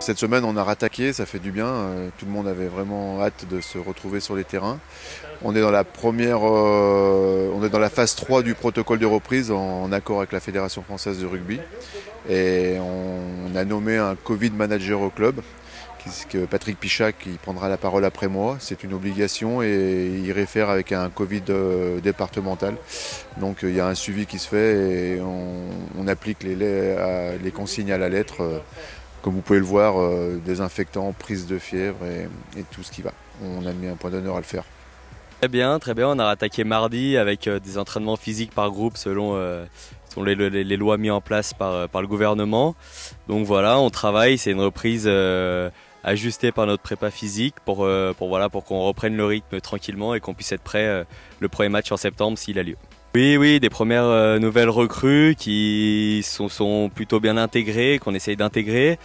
Cette semaine, on a rattaqué, ça fait du bien. Tout le monde avait vraiment hâte de se retrouver sur les terrains. On est dans la on est dans la phase 3 du protocole de reprise en accord avec la Fédération française de rugby. Et on a nommé un Covid manager au club, Patrick Pichac, qui prendra la parole après moi. C'est une obligation et il réfère avec un Covid départemental. Donc il y a un suivi qui se fait et on applique les consignes à la lettre. Comme vous pouvez le voir, désinfectant, prise de fièvre et tout ce qui va. On a mis un point d'honneur à le faire. Très bien, très bien. On a rattaqué mardi avec des entraînements physiques par groupe selon les lois mises en place par le gouvernement. Donc voilà, on travaille. C'est une reprise ajustée par notre prépa physique pour qu'on reprenne le rythme tranquillement et qu'on puisse être prêt le premier match en septembre s'il a lieu. Oui, des premières nouvelles recrues qui sont plutôt bien intégrées, qu'on essaye d'intégrer.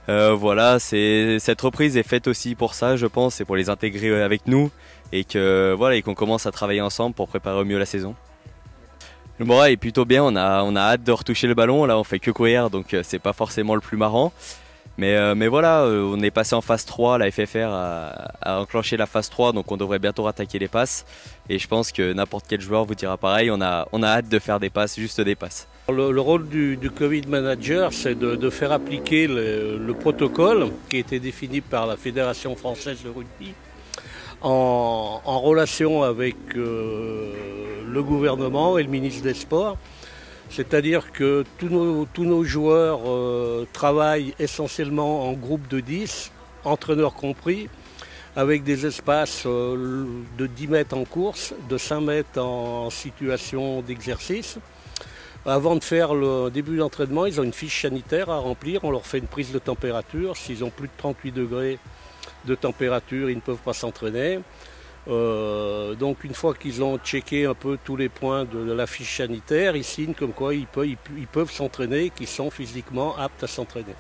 Cette reprise est faite aussi pour ça, je pense, c'est pour les intégrer avec nous et qu'on commence à travailler ensemble pour préparer au mieux la saison. Le moral est plutôt bien, on a hâte de retoucher le ballon, là on fait que courir donc c'est pas forcément le plus marrant. Mais voilà, on est passé en phase 3, la FFR a enclenché la phase 3, donc on devrait bientôt rattaquer les passes. Et je pense que n'importe quel joueur vous dira pareil, on a hâte de faire des passes, juste des passes. Le rôle du Covid Manager, c'est de faire appliquer le protocole qui a été défini par la Fédération française de rugby en relation avec le gouvernement et le ministre des Sports. C'est-à-dire que tous nos joueurs travaillent essentiellement en groupe de 10, entraîneurs compris, avec des espaces de 10 mètres en course, de 5 mètres en situation d'exercice. Avant de faire le début d'entraînement, ils ont une fiche sanitaire à remplir, on leur fait une prise de température. S'ils ont plus de 38 degrés de température, ils ne peuvent pas s'entraîner. Donc une fois qu'ils ont checké un peu tous les points de la fiche sanitaire, ils signent comme quoi ils peuvent s'entraîner, qu'ils sont physiquement aptes à s'entraîner.